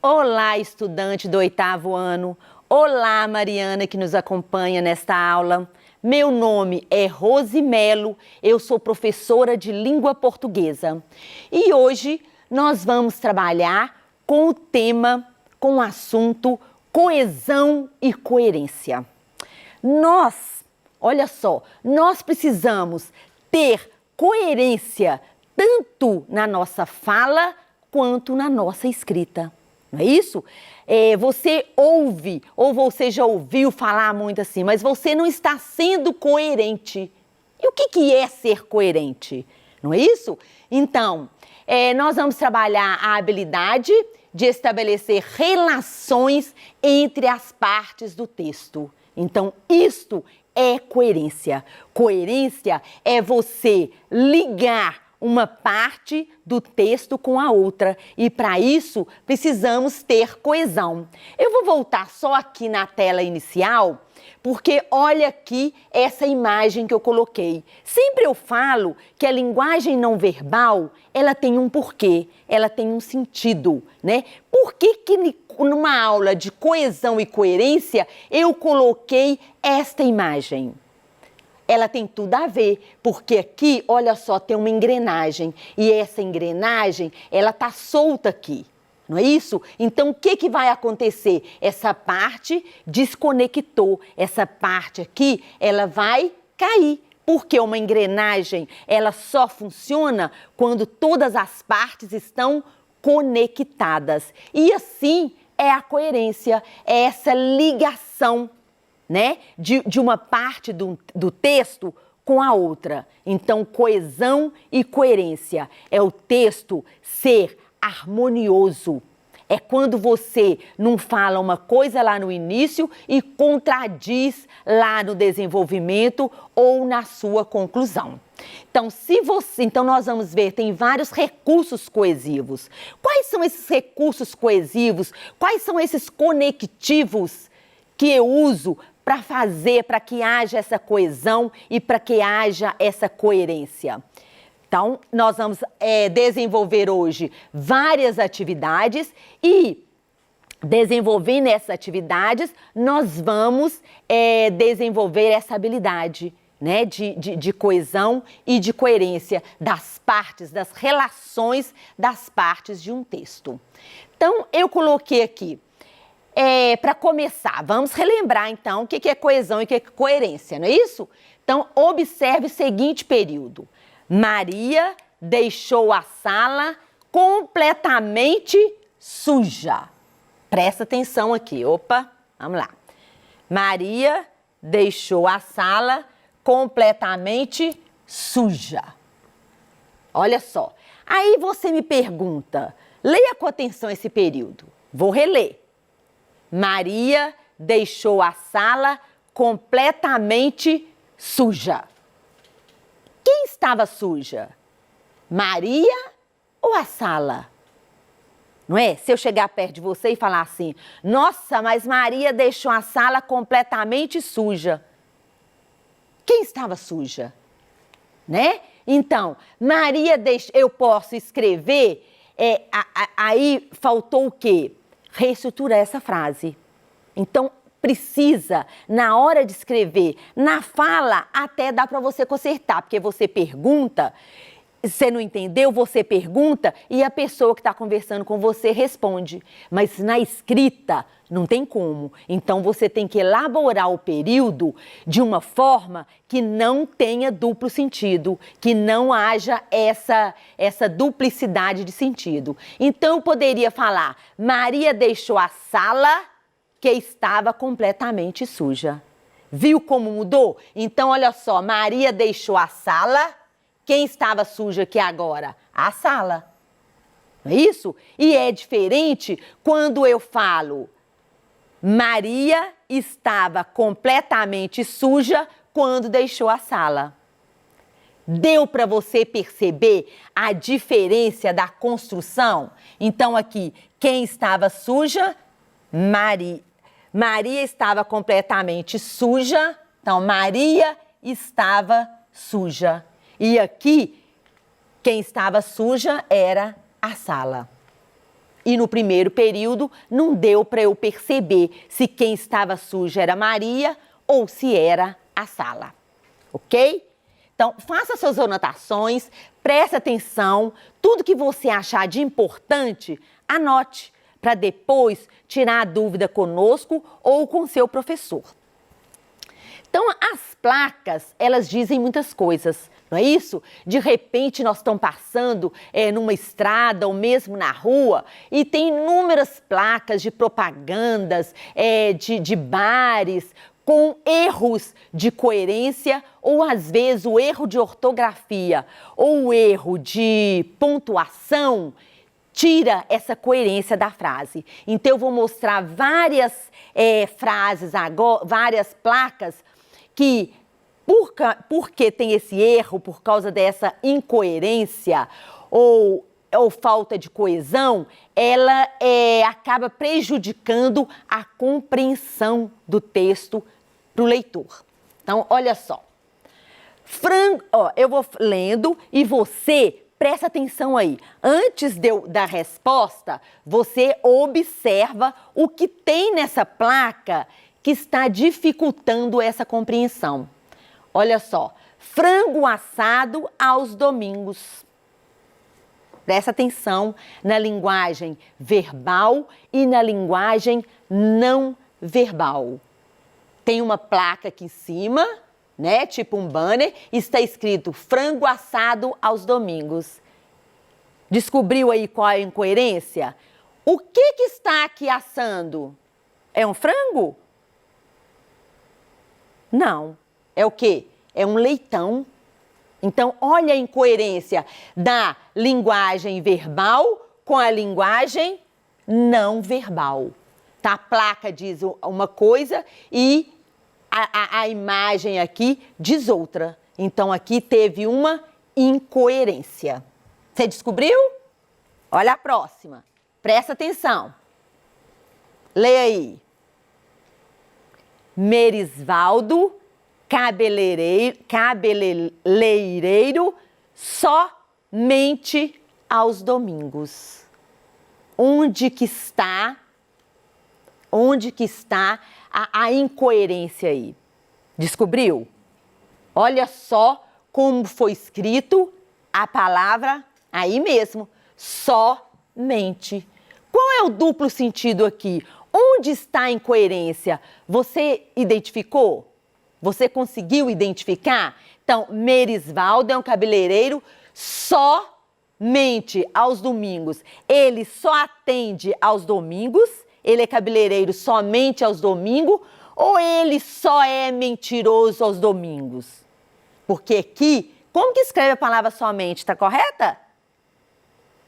Olá, estudante do 8º ano. Olá, Mariana, que nos acompanha nesta aula. Meu nome é Rose Melo, eu sou professora de língua portuguesa. E hoje nós vamos trabalhar com o tema, com o assunto coesão e coerência. Olha só, nós precisamos ter coerência tanto na nossa fala quanto na nossa escrita. Não é isso? Você ouve, ou você já ouviu falar muito assim, mas você não está sendo coerente. E o que é ser coerente? Não é isso? Então, nós vamos trabalhar a habilidade de estabelecer relações entre as partes do texto. Então, isto é coerência. Coerência é você ligar uma parte do texto com a outra e para isso precisamos ter coesão. Eu vou voltar só aqui na tela inicial porque olha aqui essa imagem que eu coloquei. Sempre eu falo que a linguagem não verbal, ela tem um porquê, ela tem um sentido, né? Por que numa aula de coesão e coerência eu coloquei esta imagem? Ela tem tudo a ver, porque aqui, olha só, tem uma engrenagem e essa engrenagem, ela tá solta aqui, não é isso? Então, o que vai acontecer? Essa parte desconectou, essa parte aqui, ela vai cair, porque uma engrenagem, ela só funciona quando todas as partes estão conectadas. E assim é a coerência, é essa ligação, né, de uma parte do texto com a outra. Então, coesão e coerência é o texto ser harmonioso. É quando você não fala uma coisa lá no início e contradiz lá no desenvolvimento ou na sua conclusão. Então, nós vamos ver, tem vários recursos coesivos. Quais são esses recursos coesivos? Quais são esses conectivos que eu uso para que haja essa coesão e para que haja essa coerência? Então, nós vamos desenvolver hoje várias atividades e, desenvolvendo essas atividades, nós vamos desenvolver essa habilidade, né, de coesão e de coerência das partes, das relações das partes de um texto. Então, eu coloquei aqui. Para começar, vamos relembrar então o que é coesão e o que é coerência, não é isso? Então, observe o seguinte período. Maria deixou a sala completamente suja. Presta atenção aqui, opa, vamos lá. Maria deixou a sala completamente suja. Olha só, aí você me pergunta, leia com atenção esse período. Vou reler. Maria deixou a sala completamente suja. Quem estava suja? Maria ou a sala? Não é? Se eu chegar perto de você e falar assim, nossa, mas Maria deixou a sala completamente suja. Quem estava suja? Né? Então, Maria deixou, eu posso escrever, aí faltou o quê? Reestruturar essa frase. Então, precisa, na hora de escrever, na fala, até dá para você consertar, porque você pergunta, você não entendeu, você pergunta e a pessoa que está conversando com você responde. Mas na escrita, não tem como. Então, você tem que elaborar o período de uma forma que não tenha duplo sentido, que não haja essa duplicidade de sentido. Então, eu poderia falar, Maria deixou a sala que estava completamente suja. Viu como mudou? Então, olha só, Maria deixou a sala. Quem estava suja aqui agora? A sala. Não é isso? E é diferente quando eu falo Maria estava completamente suja quando deixou a sala. Deu para você perceber a diferença da construção? Então aqui, quem estava suja? Maria. Maria estava completamente suja. Então, Maria estava suja. E aqui, quem estava suja era a sala. E no primeiro período não deu para eu perceber se quem estava suja era Maria ou se era a sala, ok? Então, faça suas anotações, preste atenção, tudo que você achar de importante, anote, para depois tirar a dúvida conosco ou com seu professor. Então, as placas, elas dizem muitas coisas, não é isso? De repente, nós estamos passando numa estrada ou mesmo na rua e tem inúmeras placas de propagandas, de bares, com erros de coerência ou, às vezes, o erro de ortografia ou o erro de pontuação tira essa coerência da frase. Então, eu vou mostrar várias frases agora, várias placas que, porque tem esse erro, por causa dessa incoerência ou falta de coesão, ela acaba prejudicando a compreensão do texto para o leitor. Então, olha só. Eu vou lendo e você presta atenção aí. Antes da resposta, você observa o que tem nessa placa que está dificultando essa compreensão. Olha só. Frango assado aos domingos. Presta atenção na linguagem verbal e na linguagem não verbal. Tem uma placa aqui em cima, né? Tipo um banner, está escrito frango assado aos domingos. Descobriu aí qual é a incoerência? O que está aqui assando? É um frango? Não. É o quê? É um leitão. Então, olha a incoerência da linguagem verbal com a linguagem não verbal. Tá? A placa diz uma coisa e a imagem aqui diz outra. Então, aqui teve uma incoerência. Você descobriu? Olha a próxima. Presta atenção. Leia aí. Merisvaldo, cabeleireiro, somente aos domingos. Onde que está a incoerência aí? Descobriu? Olha só como foi escrito a palavra aí mesmo, somente. Qual é o duplo sentido aqui? Onde está a incoerência? Você identificou? Você conseguiu identificar? Então, Merisvaldo é um cabeleireiro somente aos domingos. Ele só atende aos domingos? Ele é cabeleireiro somente aos domingos? Ou ele só é mentiroso aos domingos? Porque aqui, como que escreve a palavra somente? Está correta?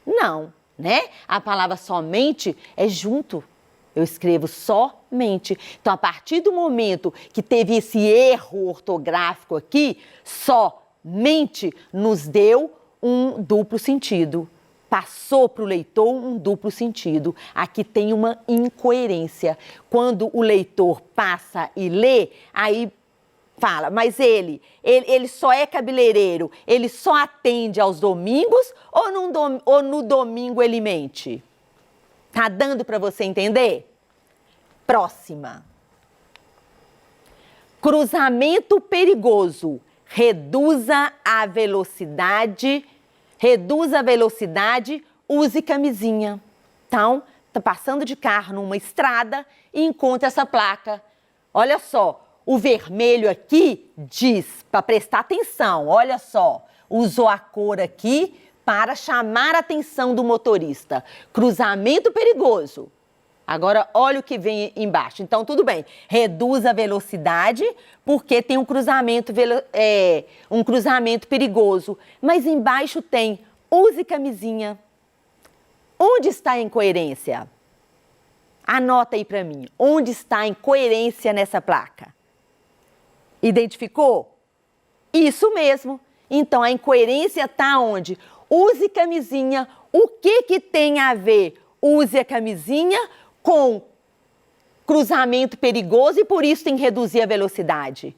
Não, né? A palavra somente é junto. Eu escrevo somente. Então, a partir do momento que teve esse erro ortográfico aqui, somente nos deu um duplo sentido. Passou para o leitor um duplo sentido. Aqui tem uma incoerência. Quando o leitor passa e lê, aí fala, mas ele só é cabeleireiro, ele só atende aos domingos ou no domingo ele mente? Tá dando para você entender? Próxima. Cruzamento perigoso. Reduza a velocidade, use camisinha. Então, tá passando de carro numa estrada e encontra essa placa. Olha só, o vermelho aqui diz, para prestar atenção, olha só, usou a cor aqui para chamar a atenção do motorista. Cruzamento perigoso. Agora, olha o que vem embaixo. Então, tudo bem. Reduz a velocidade, porque tem um cruzamento perigoso. Mas embaixo tem, use camisinha. Onde está a incoerência? Anota aí para mim. Onde está a incoerência nessa placa? Identificou? Isso mesmo. Então, a incoerência está onde? Use camisinha. O que tem a ver use a camisinha com cruzamento perigoso e por isso tem que reduzir a velocidade?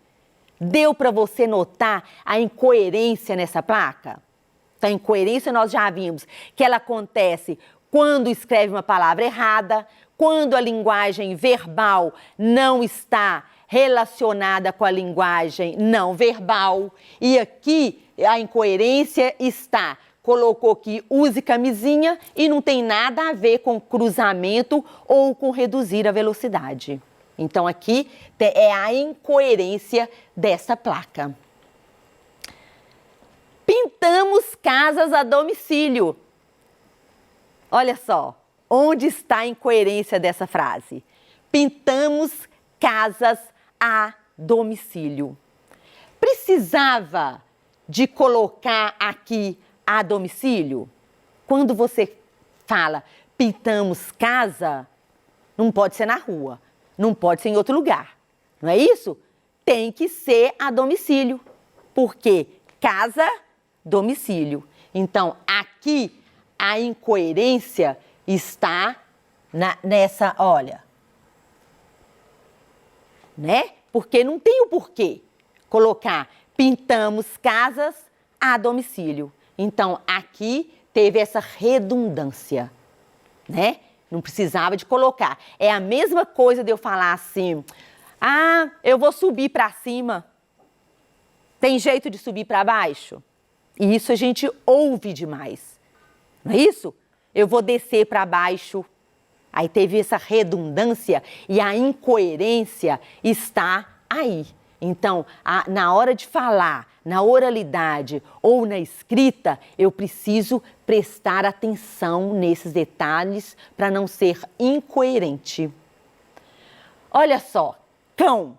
Deu para você notar a incoerência nessa placa? Então, a incoerência nós já vimos que ela acontece quando escreve uma palavra errada, quando a linguagem verbal não está relacionada com a linguagem não verbal. E aqui a incoerência está, colocou que use camisinha e não tem nada a ver com cruzamento ou com reduzir a velocidade. Então aqui é a incoerência dessa placa. Pintamos casas a domicílio. Olha só, onde está a incoerência dessa frase? Pintamos casas a domicílio. Precisava de colocar aqui a domicílio? Quando você fala pintamos casa, não pode ser na rua, não pode ser em outro lugar, não é isso? Tem que ser a domicílio, porque casa, domicílio. Então, aqui a incoerência está nessa, olha, né? Porque não tem o porquê colocar pintamos casas a domicílio. Então, aqui teve essa redundância, né? Não precisava de colocar. É a mesma coisa de eu falar assim, ah, eu vou subir para cima. Tem jeito de subir para baixo? E isso a gente ouve demais, não é isso? Eu vou descer para baixo. Aí teve essa redundância e a incoerência está aí. Então, na hora de falar, na oralidade ou na escrita, eu preciso prestar atenção nesses detalhes para não ser incoerente. Olha só, cão,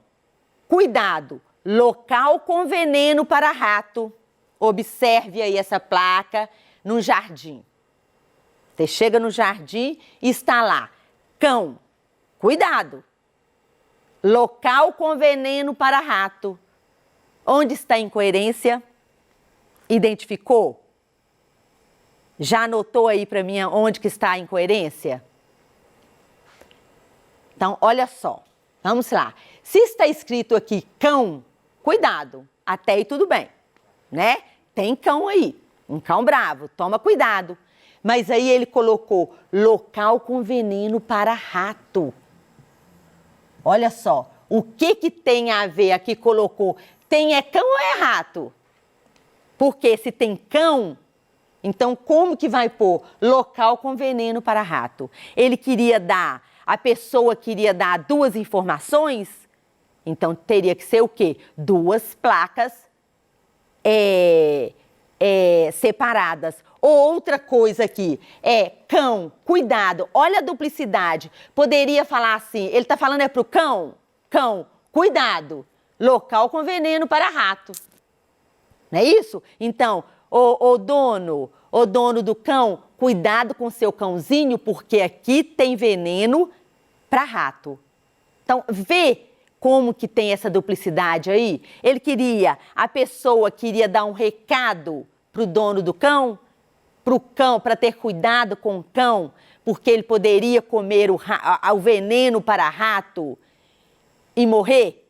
cuidado, local com veneno para rato. Observe aí essa placa no jardim. Você chega no jardim e está lá, cão, cuidado, local com veneno para rato. Onde está a incoerência? Identificou? Já anotou aí para mim onde que está a incoerência? Então, olha só, vamos lá. Se está escrito aqui cão, cuidado, até aí tudo bem, né? Tem cão aí, um cão bravo, toma cuidado. Mas aí ele colocou local com veneno para rato. Olha só, o que tem a ver aqui, colocou, tem é cão ou é rato? Porque se tem cão, então como que vai pôr local com veneno para rato? Ele queria dar, a pessoa queria dar duas informações, então teria que ser o quê? Duas placas separadas. Outra coisa aqui, cão, cuidado, olha a duplicidade. Poderia falar assim, ele está falando para o cão? Cão, cuidado, local com veneno para rato. Não é isso? Então, o dono do cão, cuidado com seu cãozinho, porque aqui tem veneno para rato. Então, vê como que tem essa duplicidade aí? A pessoa queria dar um recado para o dono do cão, para ter cuidado com o cão, porque ele poderia comer o veneno para rato e morrer.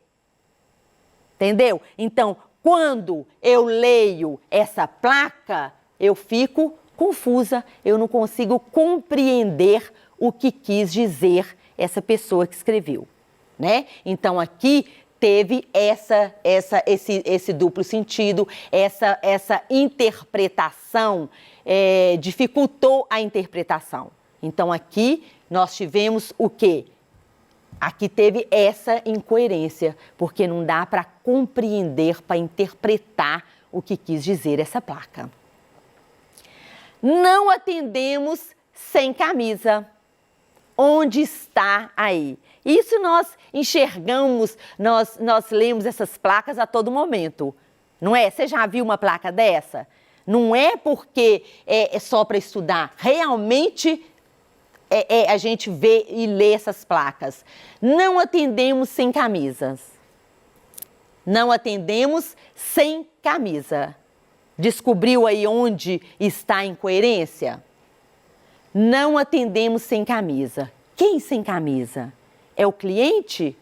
Entendeu? Então, quando eu leio essa placa, eu fico confusa, eu não consigo compreender o que quis dizer essa pessoa que escreveu, né? Então, aqui teve esse duplo sentido, essa interpretação, dificultou a interpretação. Então, aqui nós tivemos o quê? Aqui teve essa incoerência, porque não dá para compreender, para interpretar o que quis dizer essa placa. Não atendemos sem camisa. Onde está aí? Isso nós enxergamos, nós lemos essas placas a todo momento, não é? Você já viu uma placa dessa? Não é porque é só para estudar, realmente a gente vê e lê essas placas. Não atendemos sem camisas. Não atendemos sem camisa. Descobriu aí onde está a incoerência? Não atendemos sem camisa. Quem sem camisa? É o cliente?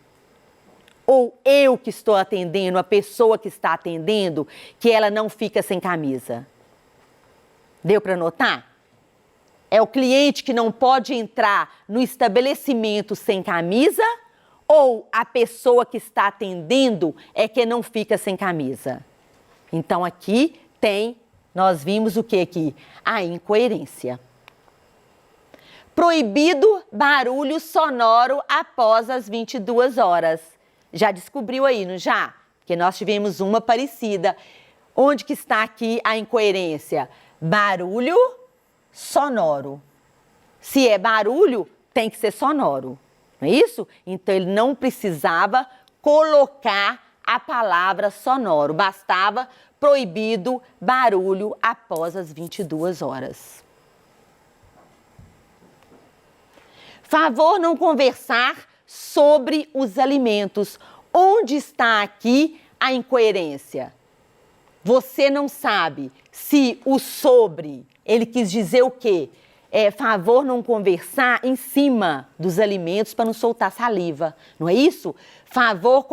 Ou eu que estou atendendo, a pessoa que está atendendo, que ela não fica sem camisa? Deu para notar? É o cliente que não pode entrar no estabelecimento sem camisa ou a pessoa que está atendendo é que não fica sem camisa? Então aqui nós vimos o que aqui? A incoerência. Proibido barulho sonoro após as 22 horas. Já descobriu aí, não já? Porque nós tivemos uma parecida. Onde que está aqui a incoerência? Barulho sonoro. Se é barulho, tem que ser sonoro. Não é isso? Então, ele não precisava colocar a palavra sonoro. Bastava proibido barulho após as 22 horas. Favor não conversar sobre os alimentos. Onde está aqui a incoerência? Você não sabe se o sobre, ele quis dizer o quê? Favor não conversar em cima dos alimentos para não soltar saliva, não é isso? Favor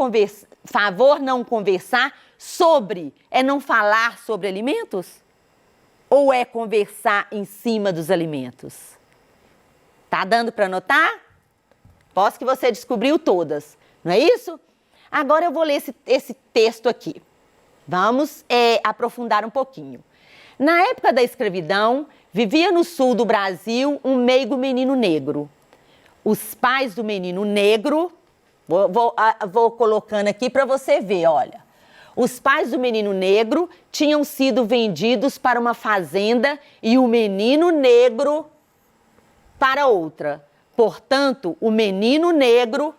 não conversar sobre, é não falar sobre alimentos? Ou é conversar em cima dos alimentos? Tá dando para notar? Posso que você descobriu todas, não é isso? Agora eu vou ler esse texto aqui. Vamos aprofundar um pouquinho. Na época da escravidão, vivia no sul do Brasil um meigo menino negro. Os pais do menino negro, vou colocando aqui para você ver, olha. Os pais do menino negro tinham sido vendidos para uma fazenda e o menino negro para outra. Portanto, o menino negro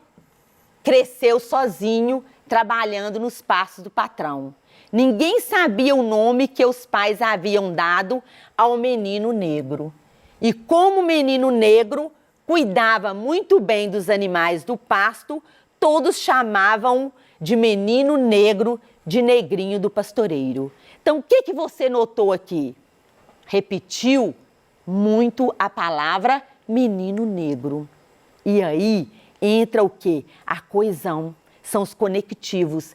cresceu sozinho, trabalhando nos pastos do patrão. Ninguém sabia o nome que os pais haviam dado ao menino negro. E como o menino negro cuidava muito bem dos animais do pasto, todos chamavam de menino negro, de negrinho do pastoreiro. Então, o que você notou aqui? Repetiu muito a palavra menino negro. E aí entra o quê? A coesão. São os conectivos.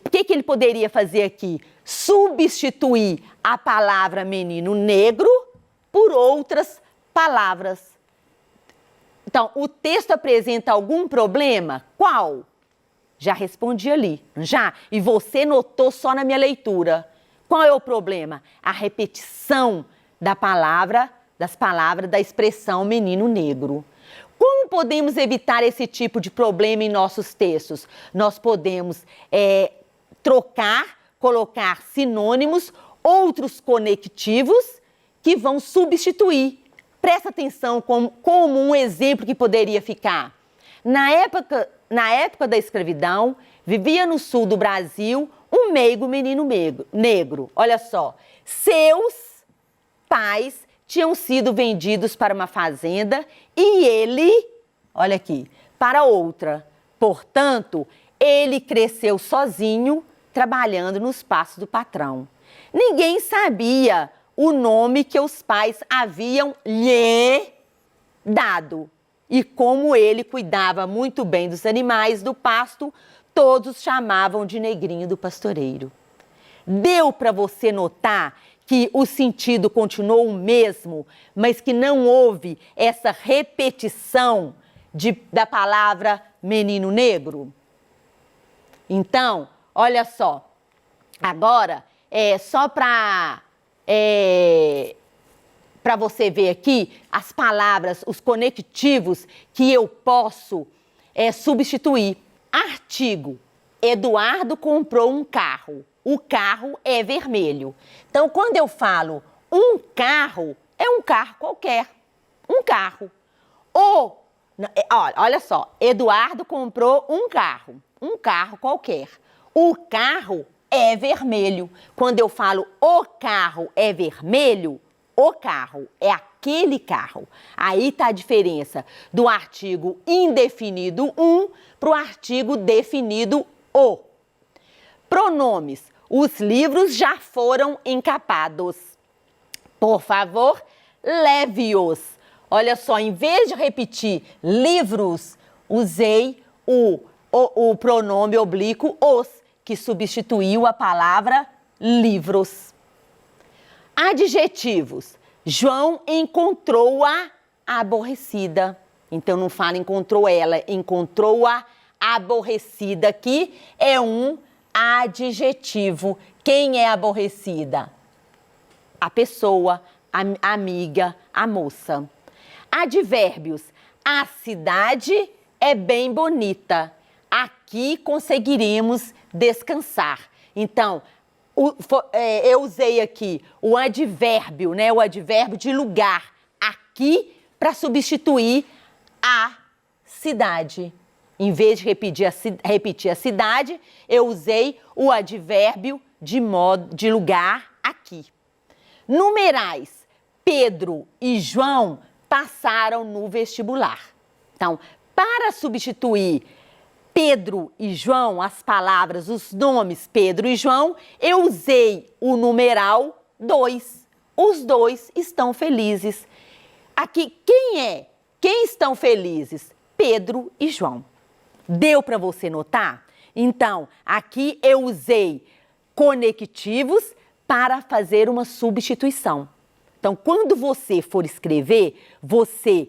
Por que ele poderia fazer aqui? Substituir a palavra menino negro por outras palavras. Então, o texto apresenta algum problema? Qual? Já respondi ali, já. E você notou só na minha leitura. Qual é o problema? A repetição das palavras da expressão menino negro. Como podemos evitar esse tipo de problema em nossos textos? Nós podemos colocar sinônimos, outros conectivos que vão substituir. Presta atenção como um exemplo que poderia ficar. Na época da escravidão, vivia no sul do Brasil um meigo menino negro. Olha só, seus pais tinham sido vendidos para uma fazenda e ele, olha aqui, para outra. Portanto, ele cresceu sozinho, trabalhando nos pastos do patrão. Ninguém sabia o nome que os pais haviam lhe dado. E como ele cuidava muito bem dos animais do pasto, todos chamavam de negrinho do pastoreiro. Deu para você notar que o sentido continuou o mesmo, mas que não houve essa repetição da palavra menino negro? Então, olha só, agora, só para você ver aqui as palavras, os conectivos que eu posso substituir. Artigo: Eduardo comprou um carro. O carro é vermelho. Então, quando eu falo um carro, é um carro qualquer. Um carro. Olha só, Eduardo comprou um carro qualquer. O carro é vermelho. Quando eu falo o carro é vermelho, o carro é aquele carro. Aí está a diferença do artigo indefinido para o artigo definido o. Pronomes. Os livros já foram encapados. Por favor, leve-os. Olha só, em vez de repetir livros, usei o pronome oblíquo os, que substituiu a palavra livros. Adjetivos. João encontrou-a aborrecida. Então não fala encontrou ela, encontrou-a aborrecida, que é um adjetivo. Quem é aborrecida? A pessoa, a amiga, a moça. Advérbios. A cidade é bem bonita. Aqui conseguiríamos descansar. Então, eu usei aqui o advérbio, né? O advérbio de lugar, aqui, para substituir a cidade. Em vez de repetir a cidade, eu usei o advérbio de lugar, aqui. Numerais. Pedro e João passaram no vestibular. Então, para substituir Pedro e João, as palavras, os nomes Pedro e João, eu usei o numeral 2. Os dois estão felizes. Aqui, quem estão felizes? Pedro e João. Deu para você notar? Então, aqui eu usei conectivos para fazer uma substituição. Então, quando você for escrever, você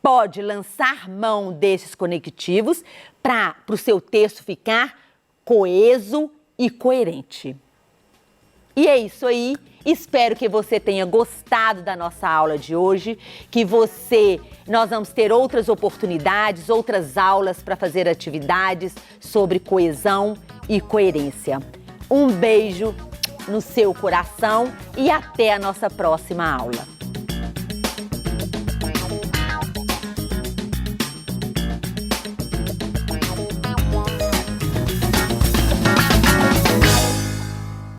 pode lançar mão desses conectivos para o seu texto ficar coeso e coerente. E é isso aí. Espero que você tenha gostado da nossa aula de hoje, nós vamos ter outras oportunidades, outras aulas para fazer atividades sobre coesão e coerência. Um beijo no seu coração e até a nossa próxima aula.